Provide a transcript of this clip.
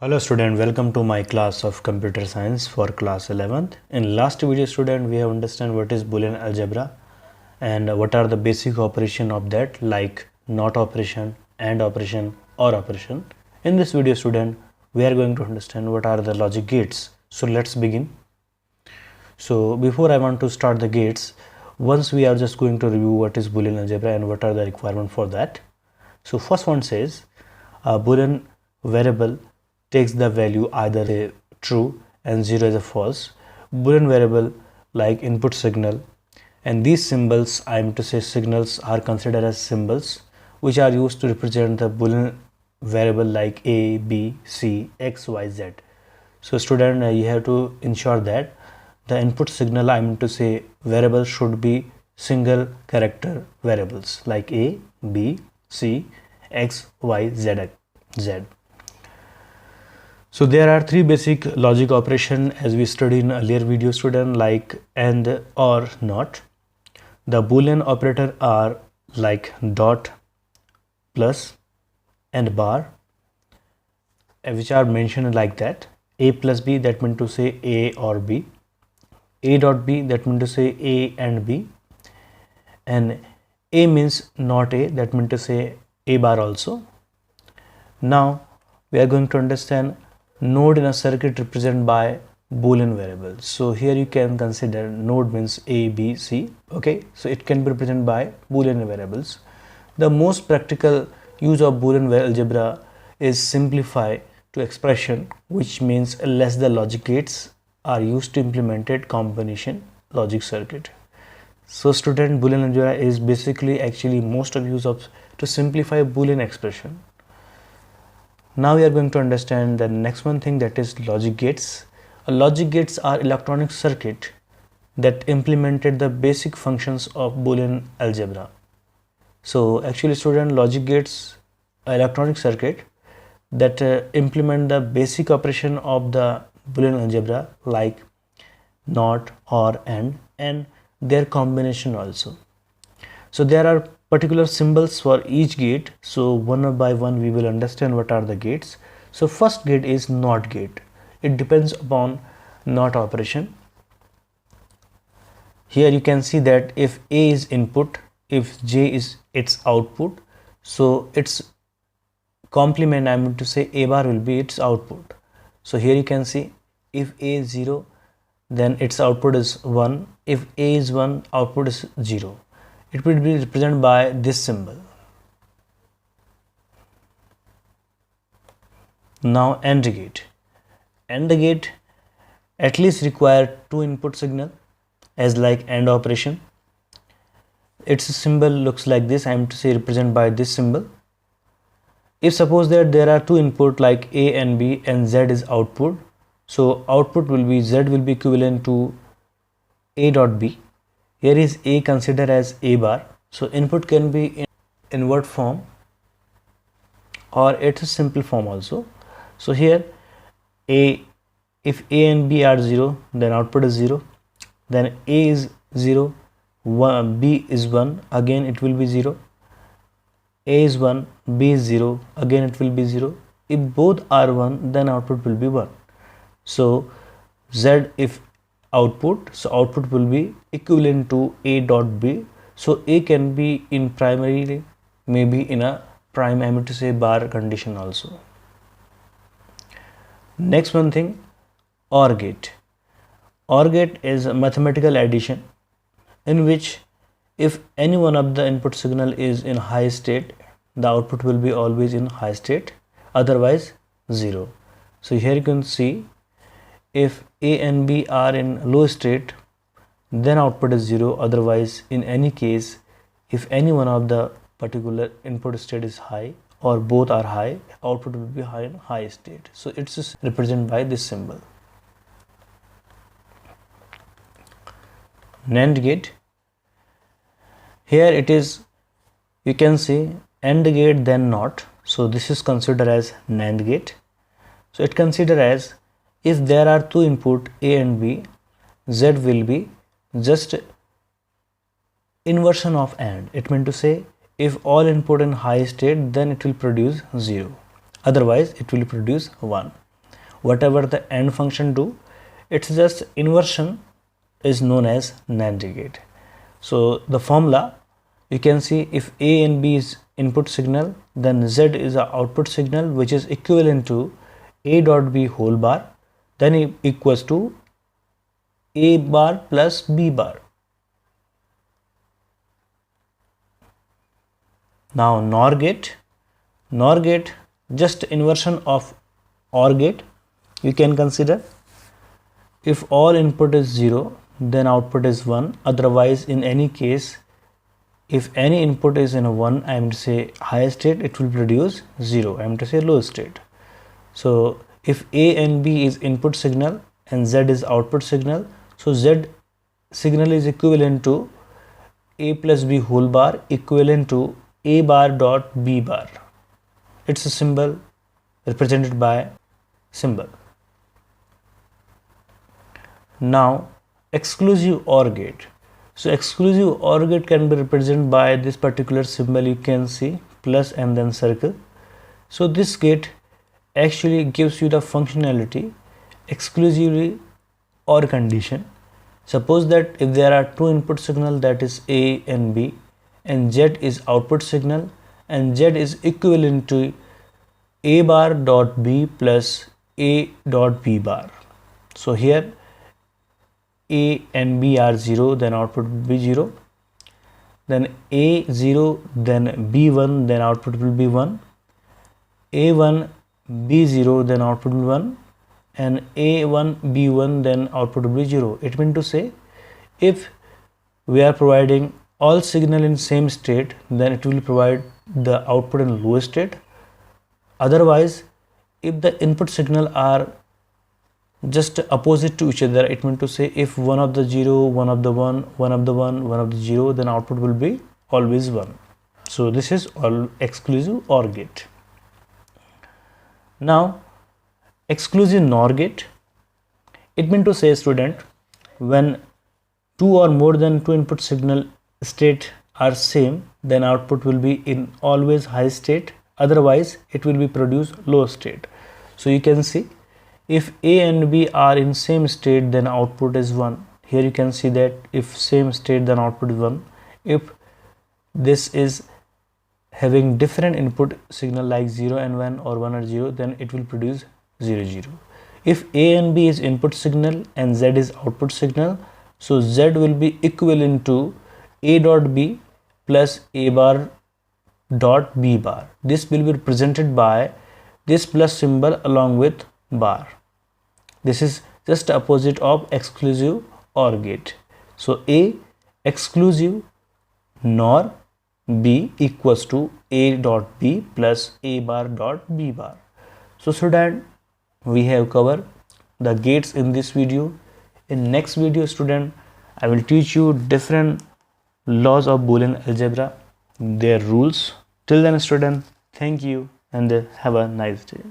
Hello student, welcome to my class of computer science for class 11th. In last video student, we have understand what is Boolean algebra and what are the basic operation of that, like not operation, and operation, or operation. In this video student, we are going to understand what are the logic gates. So let's begin. So before I want to start the gates, once we are just going to review what is Boolean algebra and what are the requirement for that. So first one says a Boolean variable takes the value either a true and 0 as a false. Boolean variable like input signal, and these symbols, I am to say signals, are considered as symbols which are used to represent the Boolean variable like a, b, c, x, y, z. So student, you have to ensure that the input signal, I am to say variable, should be single character variables like a, b, c, x, y, z. So there are three basic logic operation as we studied in earlier video student, like and, or, not. The Boolean operator are like dot, plus, and bar, which are mentioned like that. A plus b, that means to say a or b. A dot b, that means to say a and b. And a means not a, that means to say a bar also. Now we are going to understand node in a circuit represented by Boolean variables. So here you can consider node means a, b, c. Okay, so it can be represented by Boolean variables. The most practical use of Boolean algebra is simplify to expression, which means less the logic gates are used to implemented combination logic circuit. So student, Boolean algebra is basically actually most of use of to simplify Boolean expression. Now we are going to understand the next one thing, that is logic gates. Logic gates are electronic circuit that implemented the basic functions of Boolean algebra. So actually student, logic gates are electronic circuit that implement the basic operation of the Boolean algebra like not, or, and their combination also. So there are particular symbols for each gate. So one by one we will understand what are the gates. So first gate is not gate. It depends upon not operation. Here you can see that if a is input, if j is its output, so its complement, I mean to say a bar, will be its output. So here you can see if a is 0, then its output is 1. If a is 1, output is 0. It will be represented by this symbol. Now AND gate. AND gate at least require two input signal as like AND operation. Its symbol looks like this, I am to say represented by this symbol. If suppose that there are two input like a and b and z is output, so output will be, z will be equivalent to a dot b. Here is a considered as a bar. So input can be in invert form or it's a simple form also. So here a, if a and b are 0, then output is 0. Then a is 0, b is 1, again it will be 0. A is 1, b is 0, again it will be 0. If both are 1, then output will be 1. So z, if output, so output will be equivalent to a dot b. So a can be in primary, maybe in a prime, I mean to say bar condition also. Next one thing, OR gate. OR gate is a mathematical addition in which if any one of the input signal is in high state, the output will be always in high state, otherwise 0. So here you can see if a and b are in low state, then output is 0, otherwise in any case, if any one of the particular input state is high or both are high, output will be high in high state. So it's represented by this symbol. NAND gate. Here it is, you can see AND gate then NOT. So this is considered as NAND gate. So it considered as if there are two input a and b, z will be just inversion of AND. It meant to say if all input in high state, then it will produce 0, otherwise it will produce 1. whatever the AND function do, it's just inversion is known as NAND gate. So the formula, you can see if A and B is input signal, then Z is the output signal, which is equivalent to A dot B whole bar, then it equals to A bar plus B bar. Now NOR gate, just inversion of OR gate. You can consider if all input is 0, then output is 1. Otherwise, in any case, if any input is in a 1, I am to say high state, it will produce 0. I am to say low state. So if A and B is input signal and Z is output signal, so Z signal is equivalent to A plus B whole bar equivalent to A bar dot B bar. It's a symbol represented by symbol. Now exclusive OR gate. So exclusive OR gate can be represented by this particular symbol. You can see plus and then circle. So this gate actually gives you the functionality exclusively OR condition. Suppose that if there are two input signal, that is A and B, and Z is output signal, and Z is equivalent to A bar dot B plus A dot B bar. So here A and B are 0, then output will be 0. Then A 0, then B 1, then output will be 1. A 1, B 0, then output will be 1. And A 1, B 1, then output will be 0. It means to say, if we are providing all signal in same state, then it will provide the output in low state. Otherwise, if the input signal are just opposite to each other, it means to say if one of the 0, one of the 1, one of the 1, one of the 0, then output will be always 1. So this is all exclusive OR gate. Now exclusive NOR gate, it means to say, student, when two or more than two input signal state are same, then output will be in always high state. Otherwise it will be produced low state. So you can see if A and B are in same state, then output is 1. Here you can see that if same state, then output is 1. If this is having different input signal like 0 and 1 or 1 or 0, then it will produce 0 0. If A and B is input signal and Z is output signal, so Z will be equivalent to A dot B plus A bar dot B bar. This will be represented by this plus symbol along with bar. This is just opposite of exclusive OR gate. So A exclusive NOR B equals to A dot B plus A bar dot B bar. So student, we have covered the gates in this video. In next video, student, I will teach you different laws of Boolean algebra, their rules. Till then, student, thank you and have a nice day.